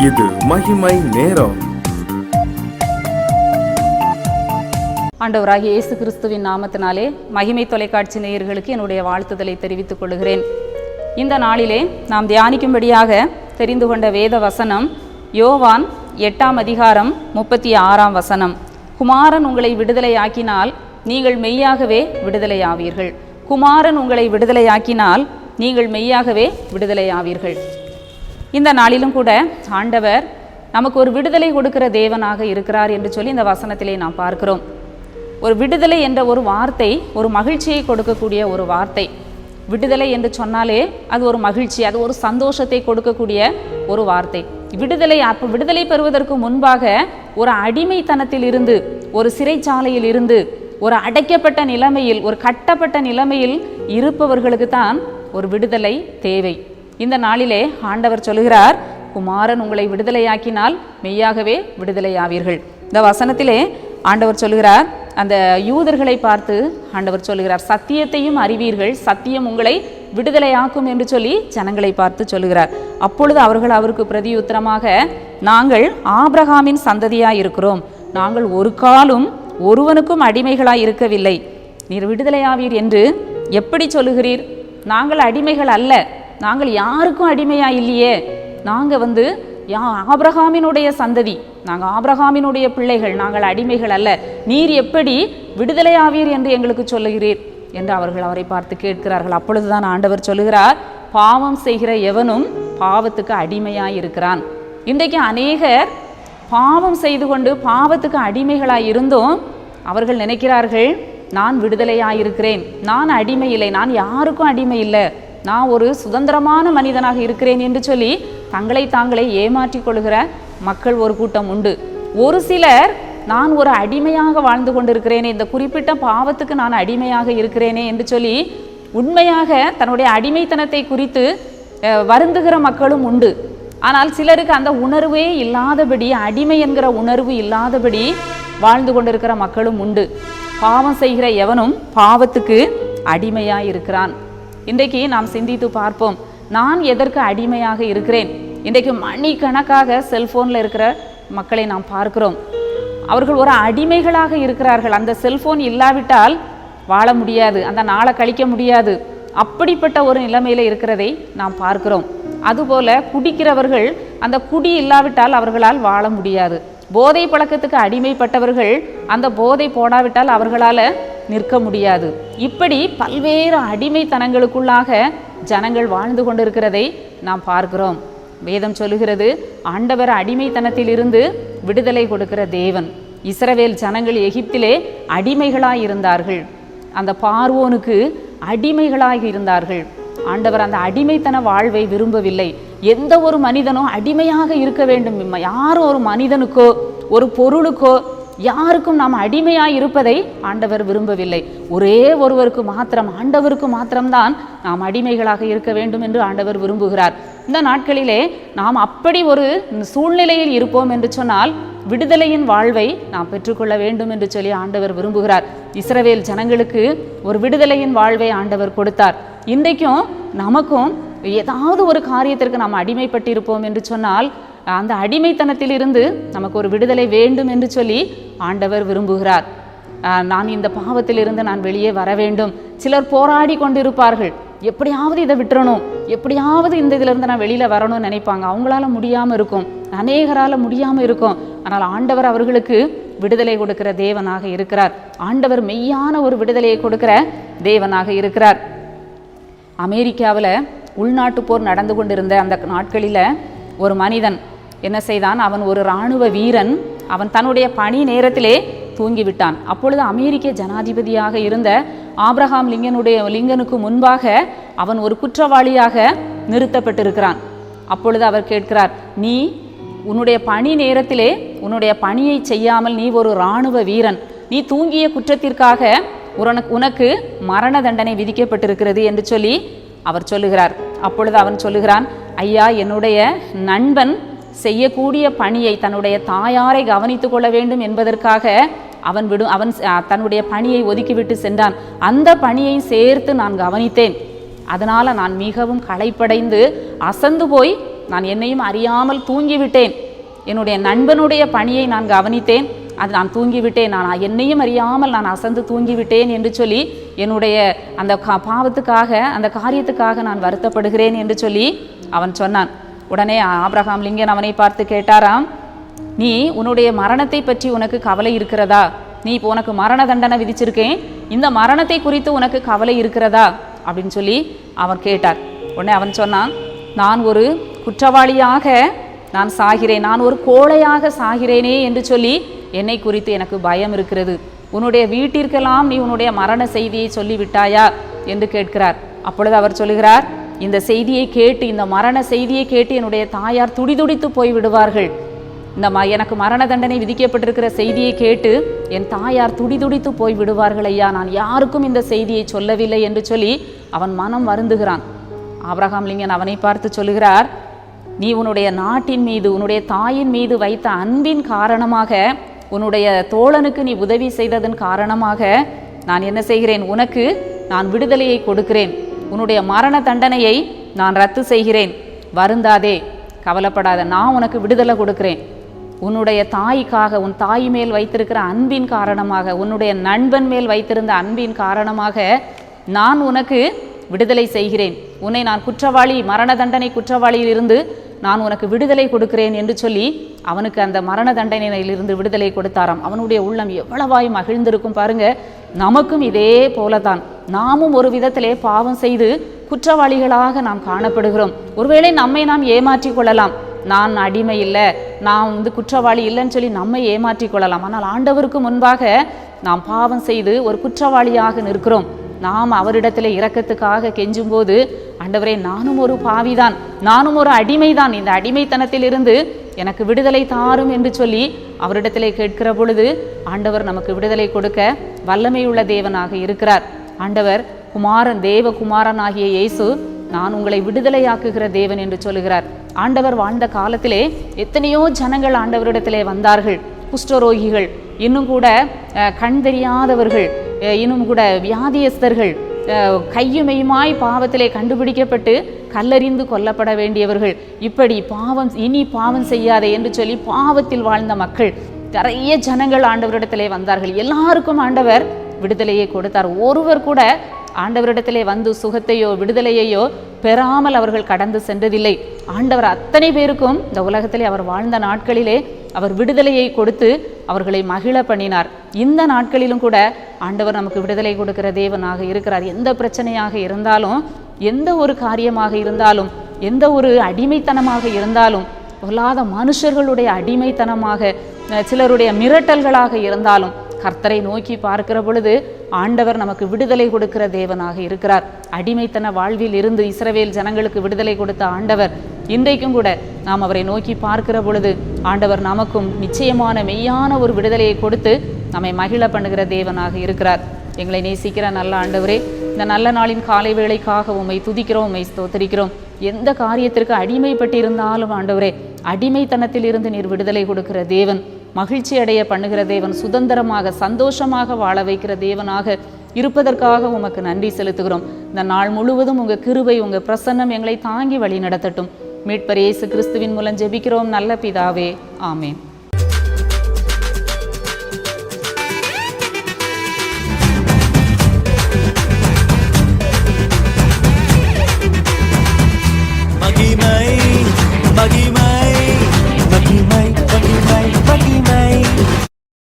இது மகிமை நேரம். ஆண்டவராகிய இயேசு கிறிஸ்துவின் நாமத்தினாலே மகிமை தொலைக்காட்சி நேயர்களுக்கு என்னுடைய வாழ்த்துதலை தெரிவித்துக் கொள்கிறேன். இந்த நாளிலே நாம் தியானிக்கும்படியாக தெரிந்து கொண்ட வேத வசனம் யோவான் 8ஆம் அதிகாரம் 36ஆம் வசனம். குமாரன் உங்களை விடுதலையாக்கினால் நீங்கள் மெய்யாகவே விடுதலையாவீர்கள். குமாரன் உங்களை விடுதலையாக்கினால் நீங்கள் மெய்யாகவே விடுதலையாவீர்கள். இந்த நாளிலும் கூட ஆண்டவர் நமக்கு ஒரு விடுதலை கொடுக்கிற தேவனாக இருக்கிறார் என்று சொல்லி இந்த வசனத்திலே நாம் பார்க்கிறோம். ஒரு விடுதலை என்ற ஒரு வார்த்தை ஒரு மகிழ்ச்சியை கொடுக்கக்கூடிய ஒரு வார்த்தை. விடுதலை என்று சொன்னாலே அது ஒரு மகிழ்ச்சி, அது ஒரு சந்தோஷத்தை கொடுக்கக்கூடிய ஒரு வார்த்தை. விடுதலை பெறுவதற்கு முன்பாக ஒரு அடிமைத்தனத்தில் இருந்து, ஒரு சிறைச்சாலையில் இருந்து, ஒரு அடைக்கப்பட்ட நிலைமையில், ஒரு கட்டப்பட்ட நிலைமையில் இருப்பவர்களுக்கு தான் ஒரு விடுதலை தேவை. இந்த நாளிலே ஆண்டவர் சொல்லுகிறார், குமாரன் உங்களை விடுதலையாக்கினால் மெய்யாகவே விடுதலையாவீர்கள். இந்த வசனத்திலே ஆண்டவர் சொல்லுகிறார், அந்த யூதர்களை பார்த்து ஆண்டவர் சொல்லுகிறார், சத்தியத்தையும் அறிவீர்கள், சத்தியம் உங்களை விடுதலையாக்கும் என்று சொல்லி ஜனங்களை பார்த்து சொல்லுகிறார். அப்பொழுது அவர்கள் அவருக்கு பிரதியுத்தரமாக, நாங்கள் ஆபிரகாமின் சந்ததியாய் இருக்கிறோம், நாங்கள் ஒரு காலும் ஒருவனுக்கும் அடிமைகளாய் இருக்கவில்லை, நீர் விடுதலையாவீர் என்று எப்படி சொல்லுகிறீர்? நாங்கள் அடிமைகள் அல்ல, நாங்கள் யாருக்கும் அடிமையா இல்லையே, நாங்கள் ஆபிரகாமினுடைய சந்ததி, நாங்கள் ஆபிரகாமினுடைய பிள்ளைகள், நாங்கள் அடிமைகள் அல்ல, நீர் எப்படி விடுதலையாவீர் என்று எங்களுக்கு சொல்லுகிறீர் என்று அவர்கள் அவரை பார்த்து கேட்கிறார்கள். அப்பொழுதுதான் ஆண்டவர் சொல்லுகிறார், பாவம் செய்கிற எவனும் பாவத்துக்கு அடிமையாய் இருக்கிறான். இன்றைக்கு அநேகர் பாவம் செய்து கொண்டு பாவத்துக்கு அடிமைகளாய் இருந்தும் அவர்கள் நினைக்கிறார்கள், நான் விடுதலையாயிருக்கிறேன், நான் அடிமை இல்லை, நான் யாருக்கும் அடிமை இல்லை, நான் ஒரு சுதந்திரமான மனிதனாக இருக்கிறேன் என்று சொல்லி தங்களை தாங்களே ஏமாற்றிக் கொள்கிற மக்கள் ஒரு கூட்டம் உண்டு. ஒரு சிலர், நான் ஒரு அடிமையாக வாழ்ந்து கொண்டிருக்கிறேனே, இந்த குறிப்பிட்ட பாவத்துக்கு நான் அடிமையாக இருக்கிறேனே என்று சொல்லி உண்மையாக தன்னுடைய அடிமைத்தனத்தை குறித்து வருந்துகிற மக்களும் உண்டு. ஆனால் சிலருக்கு அந்த உணர்வே இல்லாதபடி, அடிமை என்கிற உணர்வு இல்லாதபடி வாழ்ந்து கொண்டிருக்கிற மக்களும் உண்டு. பாவம் செய்கிற எவனும் பாவத்துக்கு அடிமையாய் இருக்கிறான். இன்றைக்கு நாம் சிந்தித்து பார்ப்போம், நான் எதற்கு அடிமையாக இருக்கிறேன்? இன்றைக்கு மணிக்கணக்காக செல்போனில் இருக்கிற மக்களை நாம் பார்க்கிறோம். அவர்கள் ஒரு அடிமைகளாக இருக்கிறார்கள். அந்த செல்போன் இல்லாவிட்டால் வாழ முடியாது, அந்த நாளை கழிக்க முடியாது, அப்படிப்பட்ட ஒரு நிலைமையில் இருக்கிறதை நாம் பார்க்கிறோம். அதுபோல குடிக்கிறவர்கள், அந்த குடி இல்லாவிட்டால் அவர்களால் வாழ முடியாது. போதை பழக்கத்துக்கு அடிமைப்பட்டவர்கள், அந்த போதை போடாவிட்டால் அவர்களால் நிற்க முடியாது. இப்படி பல்வேறு அடிமைத்தனங்களுக்குள்ளாக ஜனங்கள் வாழ்ந்து கொண்டிருக்கிறதை நாம் பார்க்கிறோம். வேதம் சொல்லுகிறது, ஆண்டவர் அடிமைத்தனத்தில் இருந்து விடுதலை கொடுக்கிற தேவன். இஸ்ரவேல் ஜனங்கள் எகிப்திலே அடிமைகளாய் இருந்தார்கள், அந்த பார்வோனுக்கு அடிமைகளாக இருந்தார்கள். ஆண்டவர் அந்த அடிமைத்தன வாழ்வை விரும்பவில்லை. எந்த ஒரு மனிதனும் அடிமையாக இருக்க வேண்டும். யாரும் ஒரு மனிதனுக்கோ ஒரு பொருளுக்கோ யாருக்கும் நாம் அடிமையாய் இருப்பதை ஆண்டவர் விரும்பவில்லை. ஒரே ஒருவருக்கு மாத்திரம், ஆண்டவருக்கு மாத்திரம்தான் நாம் அடிமைகளாக இருக்க வேண்டும் என்று ஆண்டவர் விரும்புகிறார். இந்த நாட்களிலே நாம் அப்படி ஒரு சூழ்நிலையில் இருப்போம் என்று சொன்னால் விடுதலையின் வாழ்வை நாம் பெற்றுக்கொள்ள வேண்டும் என்று சொல்லி ஆண்டவர் விரும்புகிறார். இஸ்ரவேல் ஜனங்களுக்கு ஒரு விடுதலையின் வாழ்வை ஆண்டவர் கொடுத்தார். இன்றைக்கும் நமக்கும் ஏதாவது ஒரு காரியத்திற்கு நாம் அடிமைப்பட்டிருப்போம் என்று சொன்னால் அந்த அடிமைத்தனத்தில் இருந்து நமக்கு ஒரு விடுதலை வேண்டும் என்று சொல்லி ஆண்டவர் விரும்புகிறார். நான் இந்த பாவத்திலிருந்து நான் வெளியே வர வேண்டும். சிலர் போராடி கொண்டிருப்பார்கள், எப்படியாவது இதை விட்டுறணும், எப்படியாவது இந்த இதிலிருந்து நான் வெளியில் வரணும்னு நினைப்பாங்க. அவங்களால முடியாமல் இருக்கும், அநேகரால் முடியாமல் இருக்கும். ஆனால் ஆண்டவர் அவர்களுக்கு விடுதலை கொடுக்கிற தேவனாக இருக்கிறார். ஆண்டவர் மெய்யான ஒரு விடுதலையை கொடுக்கிற தேவனாக இருக்கிறார். அமெரிக்காவில் உள்நாட்டு போர் நடந்து கொண்டிருந்த அந்த நாட்களில் ஒரு மனிதன் என்ன செய்தான்? அவன் ஒரு இராணுவ வீரன். அவன் தன்னுடைய பணி நேரத்திலே தூங்கிவிட்டான். அப்பொழுது அமெரிக்க ஜனாதிபதியாக இருந்த ஆபிரகாம் லிங்கனுக்கு முன்பாக அவன் ஒரு குற்றவாளியாக நிறுத்தப்பட்டிருக்கிறான். அப்பொழுது அவர் கேட்கிறார், நீ உன்னுடைய பணி நேரத்திலே உன்னுடைய பணியை செய்யாமல் நீ ஒரு இராணுவ வீரன், நீ தூங்கிய குற்றத்திற்காக உனக்கு மரண தண்டனை விதிக்கப்பட்டிருக்கிறது என்று சொல்லி அவர் சொல்லுகிறார். அப்பொழுது அவன் சொல்லுகிறான், ஐயா, என்னுடைய நண்பன் செய்யக்கூடிய பணியை, தன்னுடைய தாயாரை கவனித்து கொள்ள வேண்டும் என்பதற்காக அவன் தன்னுடைய பணியை ஒதுக்கிவிட்டு சென்றான். அந்த பணியை சேர்த்து நான் கவனித்தேன். அதனால் நான் மிகவும் களைப்படைந்து அசந்து போய் நான் என்னையும் அறியாமல் தூங்கிவிட்டேன். என்னுடைய நண்பனுடைய பணியை நான் கவனித்தேன், அது நான் தூங்கிவிட்டேன், நான் என்னையும் அறியாமல் நான் அசந்து தூங்கிவிட்டேன் என்று சொல்லி என்னுடைய அந்த பாவத்துக்காக அந்த காரியத்துக்காக நான் வருத்தப்படுகிறேன் என்று சொல்லி அவன் சொன்னான். உடனே ஆபிரகாம் லிங்கன் அவனை பார்த்து கேட்டாராம், நீ உன்னுடைய மரணத்தை பற்றி உனக்கு கவலை இருக்கிறதா? நீ இப்போ உனக்கு மரண தண்டனை விதிச்சிருக்கேன், இந்த மரணத்தை குறித்து உனக்கு கவலை இருக்கிறதா அப்படின்னு சொல்லி அவன் கேட்டார். உடனே அவன் சொன்னான், நான் ஒரு குற்றவாளியாக நான் சாகிறேன், நான் ஒரு கோழையாக சாகிறேனே என்று சொல்லி என்னை குறித்து எனக்கு பயம் இருக்கிறது. உன்னுடைய வீட்டிற்கெல்லாம் நீ உன்னுடைய மரண செய்தியை சொல்லிவிட்டாயா என்று கேட்கிறார். அப்பொழுது அவர் சொல்லுகிறார், இந்த செய்தியை கேட்டு, இந்த மரண செய்தியை கேட்டு என்னுடைய தாயார் துடிதுடித்து போய் விடுவார்கள். எனக்கு மரண தண்டனை விதிக்கப்பட்டிருக்கிற செய்தியை கேட்டு என் தாயார் துடிதுடித்து போய் விடுவார்கள் ஐயா, நான் யாருக்கும் இந்த செய்தியை சொல்லவில்லை என்று சொல்லி அவன் மனம் வருந்துகிறான். ஆபிரகாம் லிங்கன் அவனை பார்த்து சொல்லுகிறார், நீ உன்னுடைய நாட்டின் மீது உன்னுடைய தாயின் மீது வைத்த அன்பின் காரணமாக, உன்னுடைய தோழனுக்கு நீ உதவி செய்ததன் காரணமாக நான் என்ன செய்கிறேன், உனக்கு நான் விடுதலையை கொடுக்கிறேன், உன்னுடைய மரண தண்டனையை நான் ரத்து செய்கிறேன், வருந்தாதே, கவலைப்படாத, நான் உனக்கு விடுதலை கொடுக்கிறேன். உன்னுடைய தாய்க்காக, உன் தாய் மேல் வைத்திருக்கிற அன்பின் காரணமாக, உன்னுடைய நண்பன் மேல் வைத்திருந்த அன்பின் காரணமாக நான் உனக்கு விடுதலை செய்கிறேன், உன்னை நான் குற்றவாளி, மரண தண்டனை குற்றவாளியிலிருந்து நான் உனக்கு விடுதலை கொடுக்கிறேன் என்று சொல்லி அவனுக்கு அந்த மரண தண்டனையிலிருந்து விடுதலை கொடுத்தாராம். அவனுடைய உள்ளம் எவ்வளவாய் மகிழ்ந்திருக்கும் பாருங்க. நமக்கும் இதே போலதான், நாமும் ஒரு விதத்திலே பாவம் செய்து குற்றவாளிகளாக நாம் காணப்படுகிறோம். ஒருவேளை நம்மை நாம் ஏமாற்றி கொள்ளலாம், நான் அடிமை இல்லை, நான் குற்றவாளி இல்லைன்னு சொல்லி நம்மை ஏமாற்றி கொள்ளலாம். ஆனால் ஆண்டவருக்கு முன்பாக நாம் பாவம் செய்து ஒரு குற்றவாளியாக நிற்கிறோம். நாம் அவரிடத்தில் இரக்கத்துக்காக கெஞ்சும் போது, ஆண்டவரே நானும் ஒரு பாவிதான், நானும் ஒரு அடிமைதான், இந்த அடிமைத்தனத்திலிருந்து எனக்கு விடுதலை தாரும் என்று சொல்லி அவரிடத்திலே கேட்கிற பொழுது ஆண்டவர் நமக்கு விடுதலை கொடுக்க வல்லமையுள்ள தேவனாக இருக்கிறார். ஆண்டவர் குமாரன், தேவகுமாரன் ஆகிய இயேசு நான் உங்களை விடுதலையாக்குகிற தேவன் என்று சொல்லுகிறார். ஆண்டவர் வாழ்ந்த காலத்திலே எத்தனையோ ஜனங்கள் ஆண்டவரிடத்திலே வந்தார்கள். குஷ்டரோகிகள், இன்னும் கூட கண் தெரியாதவர்கள், இன்னும் கூட வியாதியஸ்தர்கள், கையுமையுமாய் பாவத்திலே கண்டுபிடிக்கப்பட்டு கல்லறிந்து கொல்லப்பட வேண்டியவர்கள், இப்படி இனி பாவம் செய்யாதே என்று சொல்லி பாவத்தில் வாழ்ந்த மக்கள், நிறைய ஜனங்கள் ஆண்டவரிடத்திலே வந்தார்கள். எல்லாருக்கும் ஆண்டவர் விடுதலையை கொடுத்தார். ஒருவர் கூட ஆண்டவரிடத்திலே வந்து சுகத்தையோ விடுதலையையோ பெறாமல் அவர்கள் கடந்து சென்றதில்லை. ஆண்டவர் அத்தனை பேருக்கும் இந்த உலகத்திலே அவர் வாழ்ந்த நாட்களிலே அவர் விடுதலையை கொடுத்து அவர்களை மகிழ பண்ணினார். இந்த நாட்களிலும் கூட ஆண்டவர் நமக்கு விடுதலை கொடுக்கிற தேவனாக இருக்கிறார். எந்த பிரச்சனையாக இருந்தாலும், எந்த ஒரு காரியமாக இருந்தாலும், எந்த ஒரு அடிமைத்தனமாக இருந்தாலும், பொல்லாத மனுஷர்களுடைய அடிமைத்தனமாக, சிலருடைய மிரட்டல்களாக இருந்தாலும் கர்த்தரை நோக்கி பார்க்கிற பொழுது ஆண்டவர் நமக்கு விடுதலை கொடுக்கிற தேவனாக இருக்கிறார். அடிமைத்தன வாழ்வில் இருந்து இஸ்ரவேல் ஜனங்களுக்கு விடுதலை கொடுத்த ஆண்டவர் இன்றைக்கும் கூட நாம் அவரை நோக்கி பார்க்கிற பொழுது ஆண்டவர் நமக்கும் நிச்சயமான மெய்யான ஒரு விடுதலையை கொடுத்து நம்மை மகிழ பண்ணுகிற தேவனாக இருக்கிறார். எங்களை நேசிக்கிற நல்ல ஆண்டவரே, இந்த நல்ல நாளின் காலை வேளைக்காக உம்மை துதிக்கிறோம், உம்மை ஸ்தோத்திரிக்கிறோம். எந்த காரியத்திற்கு அடிமைப்பட்டிருந்தாலும் ஆண்டவரே, அடிமைத்தனத்தில் இருந்து நீர் விடுதலை கொடுக்கிற தேவன், மகிழ்ச்சி அடைய பண்ணுகிற தேவன், சுதந்திரமாக சந்தோஷமாக வாழ வைக்கிற தேவனாக இருப்பதற்காக உமக்கு நன்றி செலுத்துகிறோம். இந்த நாள் முழுவதும் உங்கள் கிருபை, உங்கள் பிரசன்னம் எங்களை தாங்கி வழி நடத்தட்டும். மீட்பர் இயேசு கிறிஸ்துவின் மூலம் ஜெபிக்கிறோம் நல்ல பிதாவே, ஆமேன். மகிமை மகிமை